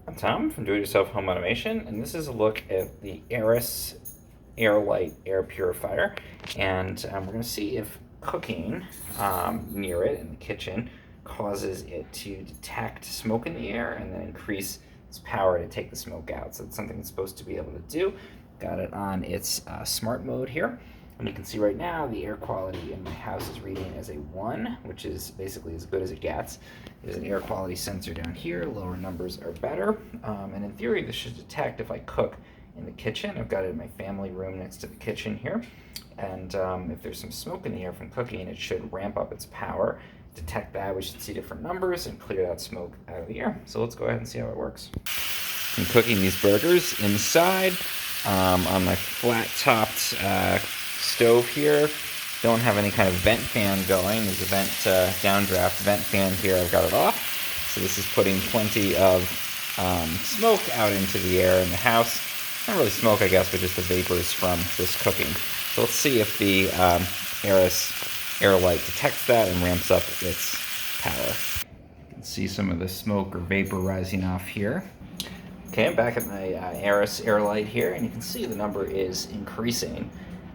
I'm Tom from Do It Yourself Home Automation, and this is a look at the Aeris Aair Lite air purifier. And we're going to see if cooking near it in the kitchen causes it to detect smoke in the air and then increase its power to take the smoke out. So it's something it's supposed to be able to do. Got it on its smart mode here. And you can see right now the air quality in my house is reading as a 1, which is basically as good as it gets. There's an air quality sensor down here. Lower numbers are better. And in theory, this should detect if I cook in the kitchen. I've got it in my family room next to the kitchen here. And if there's some smoke in the air from cooking, it should ramp up its power. Detect that. We should see different numbers and clear that smoke out of the air. So let's go ahead and see how it works. I'm cooking these burgers inside on my flat-topped stove here. Don't have any kind of vent fan going. There's a downdraft vent fan here. I've got it off. So this is putting plenty of smoke out into the air in the house. Not really smoke, I guess, but just the vapors from this cooking. So let's see if the Aeris Aair Lite detects that and ramps up its power. You can see some of the smoke or vapor rising off here. Okay, I'm back at my Aeris Aair Lite here, and you can see the number is increasing.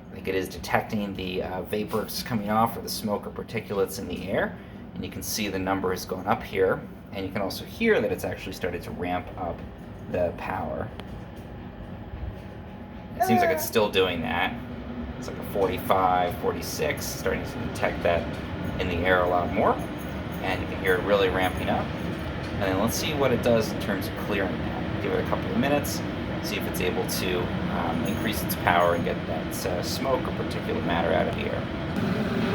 I think it is detecting the vapors coming off or the smoke or particulates in the air, and you can see the number is going up here, and you can also hear that it's actually started to ramp up the power. It seems like it's still doing that. It's like a 45, 46, starting to detect that in the air a lot more, and you can hear it really ramping up. And then let's see what it does in terms of clearing that. Give it a couple of minutes, see if it's able to increase its power and get that smoke or particulate matter out of the air.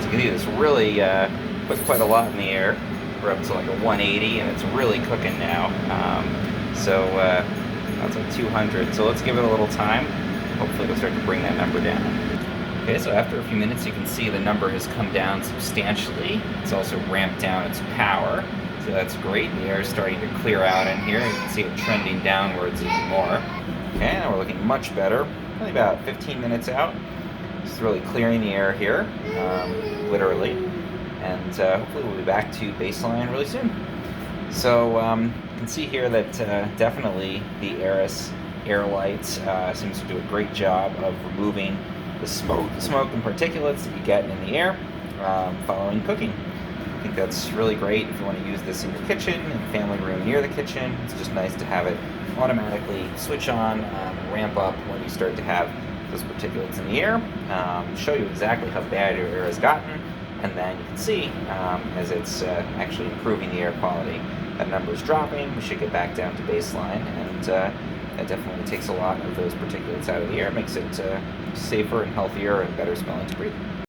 So you can see this really put quite a lot in the air. We're up to like a 180, and it's really cooking now. That's like 200. So let's give it a little time. Hopefully it'll start to bring that number down. Okay, so after a few minutes, you can see the number has come down substantially. It's also ramped down its power. So that's great. The air is starting to clear out in here. You can see it trending downwards even more. Okay, now we're looking much better. Only about 15 minutes out. It's really clearing the air here, literally. And hopefully we'll be back to baseline really soon. So you can see here that definitely the Aeris Aair Lite seems to do a great job of removing the smoke and particulates that you get in the air following cooking. I think that's really great if you want to use this in your kitchen, in the family room near the kitchen. It's just nice to have it automatically switch on and ramp up when you start to have those particulates in the air. Show you exactly how bad your air has gotten, and then you can see as it's actually improving the air quality. That number is dropping. We should get back down to baseline, and that definitely takes a lot of those particulates out of the air. It makes it safer and healthier and better smelling to breathe.